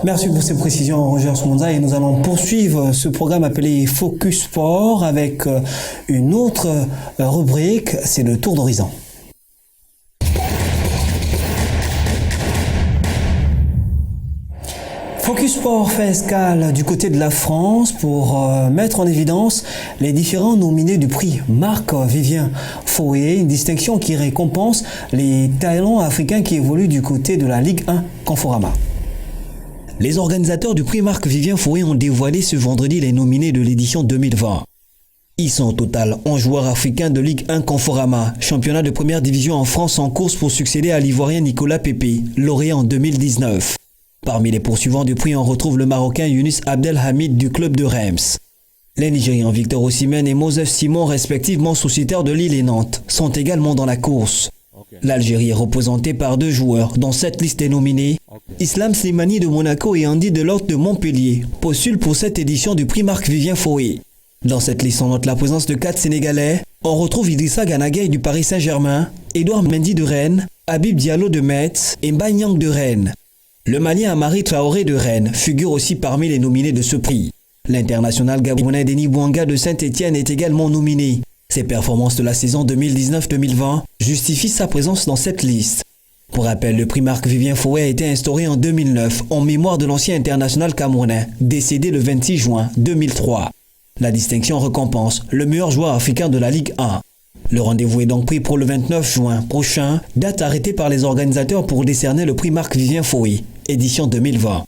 Merci pour ces précisions, Roger Smonza, et nous allons poursuivre ce programme appelé Focus Sport avec une autre rubrique, c'est le Tour d'Horizon. Focus Sport fait escale du côté de la France pour mettre en évidence les différents nominés du prix Marc-Vivien Foé, une distinction qui récompense les talents africains qui évoluent du côté de la Ligue 1 Conforama. Les organisateurs du prix Marc-Vivien Foé ont dévoilé ce vendredi les nominés de l'édition 2020. Ils sont au total 11 joueurs africains de Ligue 1 Conforama, championnat de première division en France en course pour succéder à l'Ivoirien Nicolas Pépé, lauréat en 2019. Parmi les poursuivants du prix, on retrouve le Marocain Younous Abdelhamid du club de Reims. Les Nigérians Victor Osimhen et Moses Simon, respectivement sociétaires de Lille et Nantes, sont également dans la course. L'Algérie est représentée par 2 joueurs, dont cette liste est nominée. Islam Slimani de Monaco et Andy Delorte de Montpellier postulent pour cette édition du prix Marc-Vivien Foé. Dans cette liste, on note la présence de 4 Sénégalais. On retrouve Idrissa Gana Gueye du Paris Saint-Germain, Edouard Mendy de Rennes, Habib Diallo de Metz et Mbanyang de Rennes. Le Malien Amari Traoré de Rennes figure aussi parmi les nominés de ce prix. L'international gabonais Denis Bouanga de Saint-Étienne est également nominé. Ses performances de la saison 2019-2020 justifient sa présence dans cette liste. Pour rappel, le prix Marc-Vivien Foé a été instauré en 2009 en mémoire de l'ancien international camerounais, décédé le 26 juin 2003. La distinction récompense le meilleur joueur africain de la Ligue 1. Le rendez-vous est donc pris pour le 29 juin prochain, date arrêtée par les organisateurs pour décerner le prix Marc-Vivien Foé, édition 2020.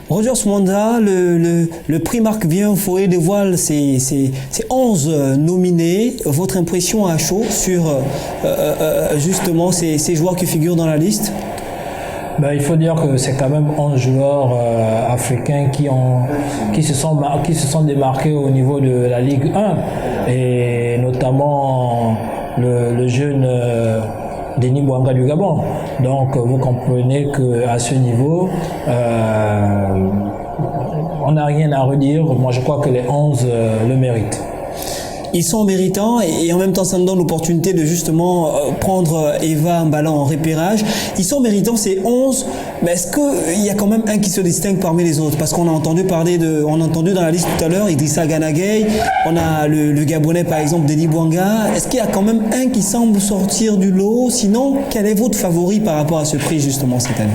Roger Smonza, le prix Marc-Vivien Foé dévoile ses 11 nominés. Votre impression à chaud sur justement ces joueurs qui figurent dans la liste? Il faut dire que c'est quand même 11 joueurs africains qui se sont démarqués au niveau de la Ligue 1 et notamment le jeune Denis Bouanga du Gabon. Donc vous comprenez qu'à ce niveau, on n'a rien à redire. Moi je crois que les 11 le méritent. Ils sont méritants et en même temps ça nous donne l'opportunité de justement prendre Eva Mbala en repérage. Ils sont méritants ces 11, mais est-ce qu'il y a quand même un qui se distingue parmi les autres? Parce qu'on a entendu on a entendu dans la liste tout à l'heure Idrissa Gana Gueye, on a le Gabonais par exemple Denis Bouanga. Est-ce qu'il y a quand même un qui semble sortir du lot? Sinon, quel est votre favori par rapport à ce prix justement cette année?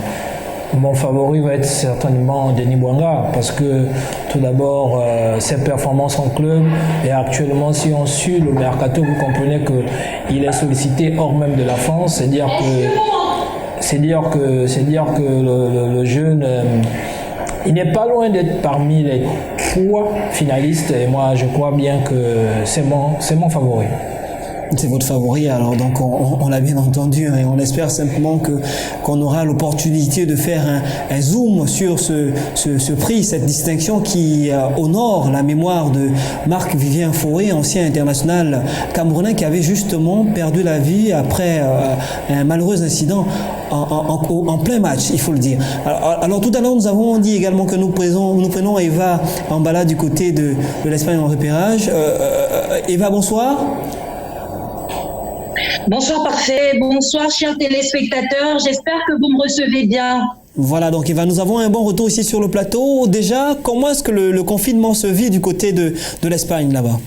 Mon favori va être certainement Denis Bouanga parce que tout d'abord ses performances en club et actuellement si on suit le mercato vous comprenez qu'il est sollicité hors même de la France, c'est dire que le jeune il n'est pas loin d'être parmi les 3 finalistes et moi je crois bien que c'est mon favori. C'est votre favori, alors donc on l'a bien entendu, hein, et on espère simplement qu'on aura l'opportunité de faire un zoom sur ce prix, cette distinction qui honore la mémoire de Marc-Vivien Foé, ancien international camerounais qui avait justement perdu la vie après un malheureux incident en plein match, il faut le dire. Alors tout à l'heure, nous avons dit également que nous prenons Eva en balade du côté de l'Espagne en repérage. Eva, bonsoir. Bonsoir, parfait. Bonsoir, chers téléspectateurs. J'espère que vous me recevez bien. Voilà, donc Eva, nous avons un bon retour ici sur le plateau. Déjà, comment est-ce que le confinement se vit du côté de l'Espagne là-bas?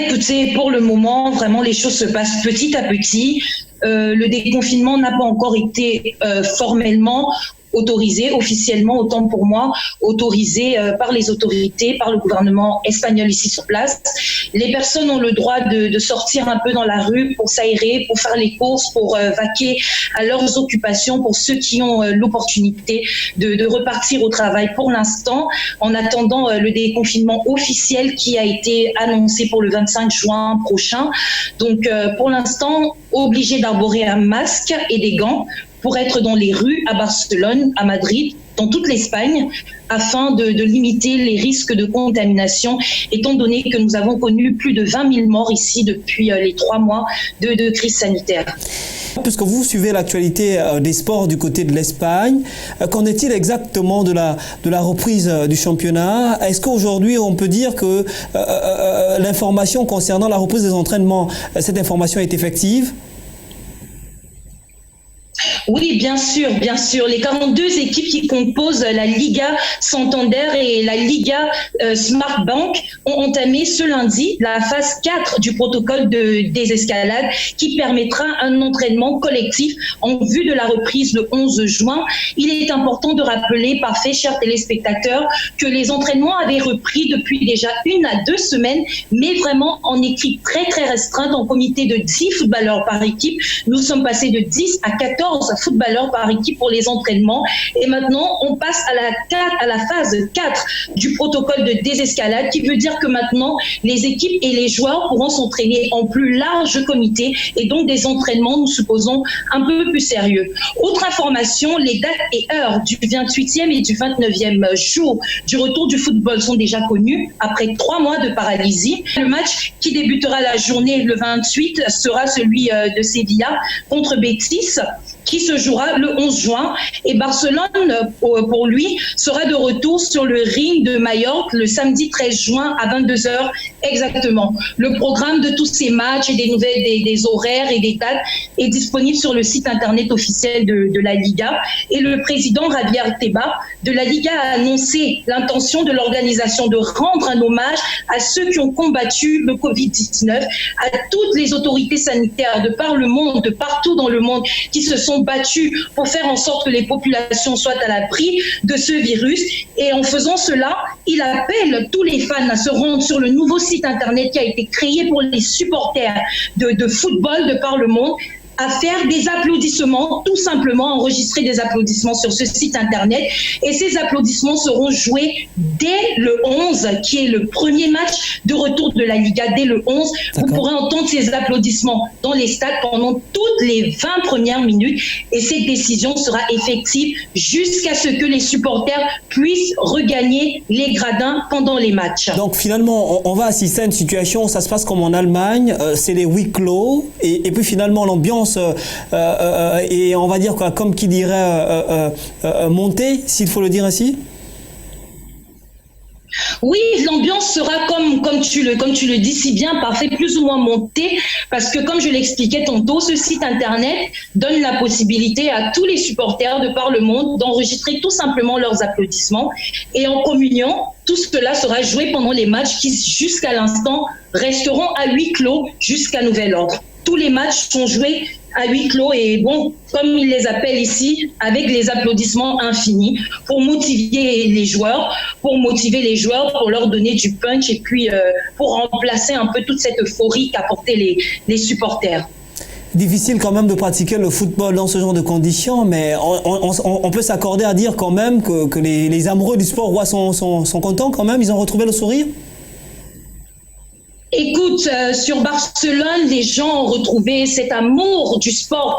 Écoutez, pour le moment, vraiment, les choses se passent petit à petit. Le déconfinement n'a pas encore été formellement autorisé, officiellement, autant pour moi, autorisé par les autorités, par le gouvernement espagnol ici sur place. Les personnes ont le droit de sortir un peu dans la rue pour s'aérer, pour faire les courses, pour vaquer à leurs occupations, pour ceux qui ont l'opportunité de repartir au travail pour l'instant, en attendant le déconfinement officiel qui a été annoncé pour le 25 juin prochain. Donc, pour l'instant, obligé d'arborer un masque et des gants pour être dans les rues à Barcelone, à Madrid, dans toute l'Espagne, afin de limiter les risques de contamination, étant donné que nous avons connu plus de 20 000 morts ici depuis les 3 mois de crise sanitaire. Puisque vous suivez l'actualité des sports du côté de l'Espagne, qu'en est-il exactement de la reprise du championnat? Est-ce qu'aujourd'hui on peut dire que l'information concernant la reprise des entraînements, cette information est effective? Oui, bien sûr, bien sûr. Les 42 équipes qui composent la Liga Santander et la Liga Smart Bank ont entamé ce lundi la phase 4 du protocole de désescalade qui permettra un entraînement collectif en vue de la reprise le 11 juin. Il est important de rappeler, parfait, chers téléspectateurs, que les entraînements avaient repris depuis déjà 1 à 2 semaines, mais vraiment en équipe très très restreinte, en comité de 10 footballeurs par équipe. Nous sommes passés de 10 à 14 footballeurs par équipe pour les entraînements. Et maintenant, on passe à la phase 4 du protocole de désescalade, qui veut dire que maintenant, les équipes et les joueurs pourront s'entraîner en plus large comité et donc des entraînements, nous supposons, un peu plus sérieux. Autre information, les dates et heures du 28e et du 29e jour du retour du football sont déjà connues après 3 mois de paralysie. Le match qui débutera la journée le 28 sera celui de Sevilla contre Betis, qui se jouera le 11 juin. Et Barcelone, pour lui, sera de retour sur le ring de Majorque le samedi 13 juin à 22h exactement. Le programme de tous ces matchs et des nouvelles, des horaires et des dates est disponible sur le site internet officiel de la Liga. Et le président Javier Tebas de la Liga a annoncé l'intention de l'organisation de rendre un hommage à ceux qui ont combattu le Covid-19, à toutes les autorités sanitaires de par le monde, de partout dans le monde, qui se sont battus pour faire en sorte que les populations soient à l'abri de ce virus. Et en faisant cela, il appelle tous les fans à se rendre sur le nouveau site internet qui a été créé pour les supporters de football de par le monde, à faire des applaudissements, tout simplement enregistrer des applaudissements sur ce site internet. Et ces applaudissements seront joués dès le 11, qui est le premier match de retour de la Liga, dès le 11. Vous pourrez entendre ces applaudissements dans les stades pendant toutes les 20 premières minutes. Et cette décision sera effective jusqu'à ce que les supporters puissent regagner les gradins pendant les matchs. Donc finalement, on va assister à une situation, ça se passe comme en Allemagne, c'est les huis clos, et puis finalement l'ambiance et on va dire quoi, comme qui dirait monter, s'il faut le dire ainsi. Oui, l'ambiance sera comme tu le dis si bien, parfait, plus ou moins montée, parce que comme je l'expliquais tantôt, ce site internet donne la possibilité à tous les supporters de par le monde d'enregistrer tout simplement leurs applaudissements, et en communion, tout cela sera joué pendant les matchs qui, jusqu'à l'instant, resteront à huis clos jusqu'à nouvel ordre. Tous les matchs sont joués à huis clos et bon, comme ils les appellent ici, avec les applaudissements infinis pour motiver les joueurs, pour leur donner du punch et puis pour remplacer un peu toute cette euphorie qu'apportaient les supporters. Difficile quand même de pratiquer le football dans ce genre de conditions, mais on peut s'accorder à dire quand même que les amoureux du sport sont contents quand même, ils ont retrouvé le sourire. Écoute, sur Barcelone, les gens ont retrouvé cet amour du sport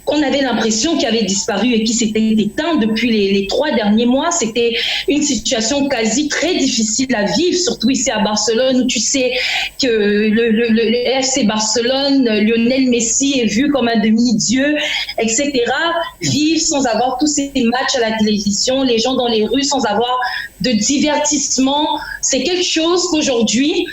qu'on avait l'impression qu'il avait disparu et qui s'était éteint depuis les 3 derniers mois. C'était une situation quasi très difficile à vivre, surtout ici à Barcelone, où tu sais que le FC Barcelone, Lionel Messi est vu comme un demi-dieu, etc. Vivre sans avoir tous ces matchs à la télévision, les gens dans les rues sans avoir de divertissement, c'est quelque chose qu'aujourd'hui,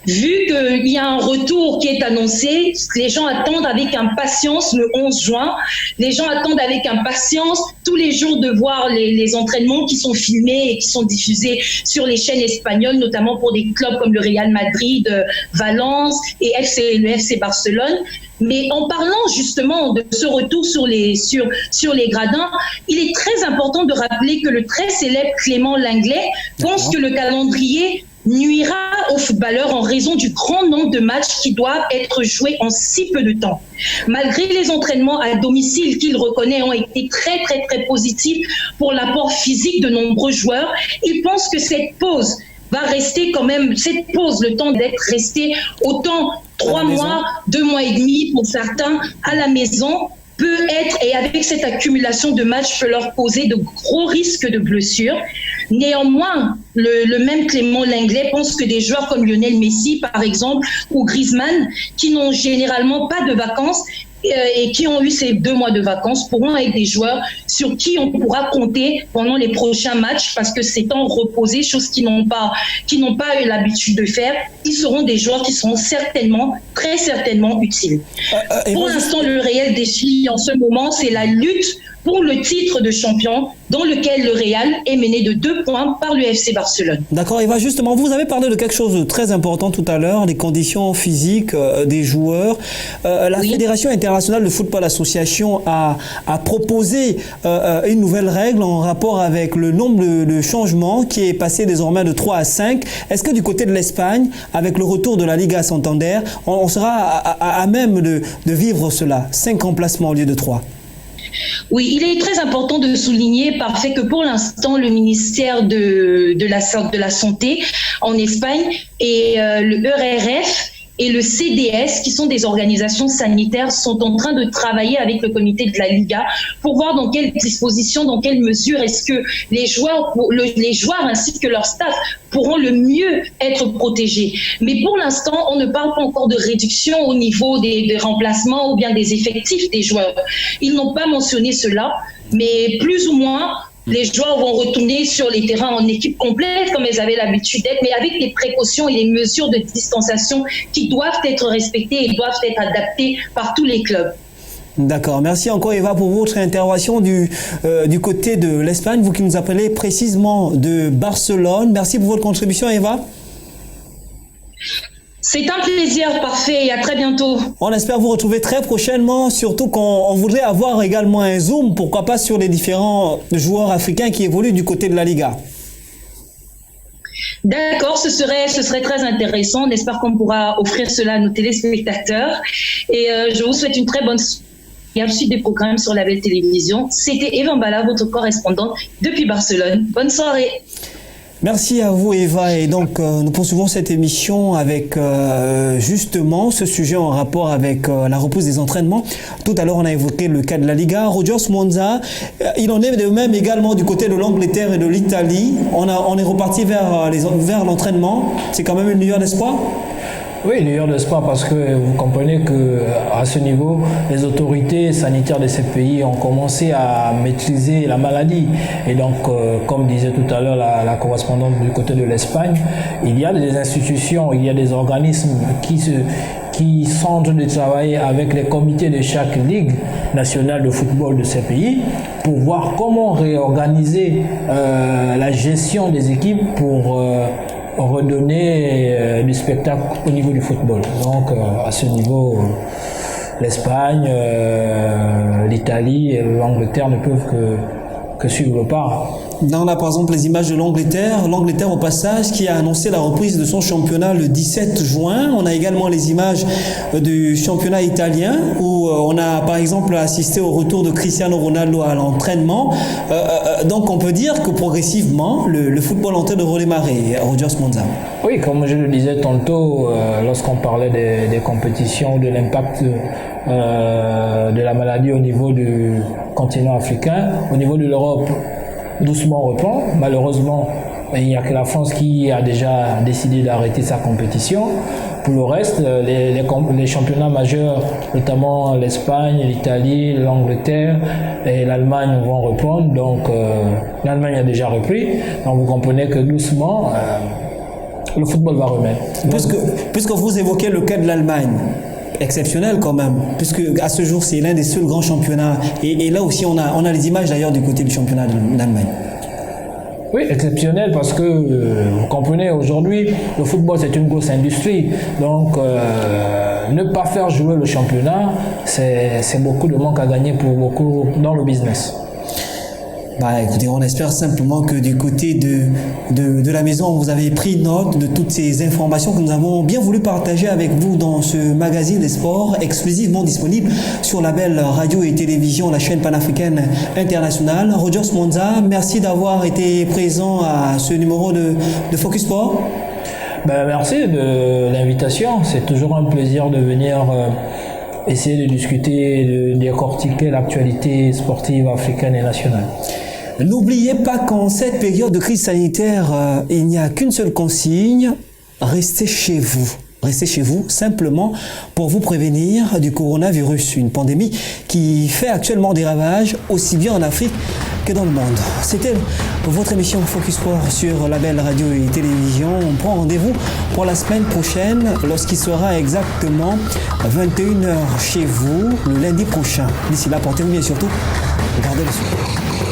vu qu'il y a un retour qui est annoncé, les gens attendent avec impatience le 11 juin. Les gens attendent avec impatience tous les jours de voir les entraînements qui sont filmés et qui sont diffusés sur les chaînes espagnoles, notamment pour des clubs comme le Real Madrid, Valence et le FC Barcelone. Mais en parlant justement de ce retour sur les gradins, il est très important de rappeler que le très célèbre Clément Lenglet pense que le calendrier nuira aux footballeurs en raison du grand nombre de matchs qui doivent être joués en si peu de temps. Malgré les entraînements à domicile qu'il reconnaît ont été très très très positifs pour l'apport physique de nombreux joueurs, il pense que cette pause va rester quand même, le temps d'être resté autant 3 mois, 2 mois et demi pour certains à la maison, peut être, et avec cette accumulation de matchs, peut leur poser de gros risques de blessures. Néanmoins, le même Clément Lenglet pense que des joueurs comme Lionel Messi, par exemple, ou Griezmann, qui n'ont généralement pas de vacances, et qui ont eu ces 2 mois de vacances pourront être des joueurs sur qui on pourra compter pendant les prochains matchs parce que c'est temps reposé, chose qu'ils n'ont pas eu l'habitude de faire. Ils seront des joueurs qui seront certainement, très certainement utiles. Pour l'instant, le réel défi en ce moment, c'est la lutte pour le titre de champion dans lequel le Real est mené de 2 points par le FC Barcelone. D'accord, Eva, justement, vous avez parlé de quelque chose de très important tout à l'heure, les conditions physiques des joueurs. La Fédération internationale de football association a proposé une nouvelle règle en rapport avec le nombre de changements qui est passé désormais de 3 à 5. Est-ce que du côté de l'Espagne, avec le retour de la Liga Santander, on sera à même de vivre cela, 5 remplacements au lieu de 3? Oui, il est très important de souligner par fait que pour l'instant, le ministère de la Santé en Espagne et le ERF et le CDS, qui sont des organisations sanitaires, sont en train de travailler avec le comité de la Liga pour voir dans quelles dispositions, dans quelles mesures est-ce que les joueurs ainsi que leur staff pourront le mieux être protégés. Mais pour l'instant, on ne parle pas encore de réduction au niveau des remplacements ou bien des effectifs des joueurs. Ils n'ont pas mentionné cela, mais plus ou moins, les joueurs vont retourner sur les terrains en équipe complète comme ils avaient l'habitude d'être, mais avec les précautions et les mesures de distanciation qui doivent être respectées et doivent être adaptées par tous les clubs. D'accord. Merci encore Eva pour votre intervention du côté de l'Espagne, vous qui nous appelez précisément de Barcelone. Merci pour votre contribution Eva. C'est un plaisir, parfait, et à très bientôt. On espère vous retrouver très prochainement, surtout qu'on voudrait avoir également un zoom, pourquoi pas sur les différents joueurs africains qui évoluent du côté de la Liga. D'accord, ce serait très intéressant. On espère qu'on pourra offrir cela à nos téléspectateurs. Et je vous souhaite une très bonne suite des programmes sur la belle télévision. C'était Eva Mbala, votre correspondante depuis Barcelone. Bonne soirée. Merci à vous Eva, et donc nous poursuivons cette émission avec justement ce sujet en rapport avec la reprise des entraînements. Tout à l'heure on a évoqué le cas de la Liga. Rogers Monza, il en est de même également du côté de l'Angleterre et de l'Italie. On est reparti vers l'entraînement. C'est quand même une lueur d'espoir? Oui, une lueur d'espoir parce que vous comprenez qu'à ce niveau, les autorités sanitaires de ces pays ont commencé à maîtriser la maladie. Et donc, comme disait tout à l'heure la correspondante du côté de l'Espagne, il y a des institutions, il y a des organismes qui sont en train de travailler avec les comités de chaque ligue nationale de football de ces pays pour voir comment réorganiser la gestion des équipes pour redonner du spectacle au niveau du football. Donc à ce niveau, l'Espagne, l'Italie et l'Angleterre ne peuvent que suivre le pas. Là, on a par exemple les images de l'Angleterre. L'Angleterre, au passage, qui a annoncé la reprise de son championnat le 17 juin. On a également les images du championnat italien où on a par exemple assisté au retour de Cristiano Ronaldo à l'entraînement. Donc, on peut dire que progressivement, le football en train de redémarrer. Roger Monza. Oui, comme je le disais tantôt, lorsqu'on parlait des compétitions, de l'impact de la maladie au niveau du continent africain, au niveau de l'Europe, doucement reprend. Malheureusement, il n'y a que la France qui a déjà décidé d'arrêter sa compétition. Pour le reste, les championnats majeurs, notamment l'Espagne, l'Italie, l'Angleterre et l'Allemagne vont reprendre. Donc, l'Allemagne a déjà repris. Donc, vous comprenez que doucement, le football va remettre. Puisque vous évoquez le cas de l'Allemagne, exceptionnel quand même, puisque à ce jour c'est l'un des seuls grands championnats et là aussi on a les images d'ailleurs du côté du championnat d'Allemagne. Oui, exceptionnel parce que vous comprenez, aujourd'hui le football c'est une grosse industrie, donc ne pas faire jouer le championnat c'est beaucoup de manque à gagner pour beaucoup dans le business. Écoutez, on espère simplement que du côté de la maison, vous avez pris note de toutes ces informations que nous avons bien voulu partager avec vous dans ce magazine des sports exclusivement disponible sur la belle radio et télévision, la chaîne panafricaine internationale. Roger Monza, merci d'avoir été présent à ce numéro de Focus Sport. Merci de l'invitation. C'est toujours un plaisir de venir essayer de discuter, de décortiquer l'actualité sportive africaine et nationale. N'oubliez pas qu'en cette période de crise sanitaire, il n'y a qu'une seule consigne, restez chez vous. Restez chez vous simplement pour vous prévenir du coronavirus, une pandémie qui fait actuellement des ravages aussi bien en Afrique que dans le monde. C'était votre émission Focus Sport sur la belle radio et télévision. On prend rendez-vous pour la semaine prochaine lorsqu'il sera exactement 21h chez vous le lundi prochain. D'ici là, portez-vous bien, surtout gardez le sourire.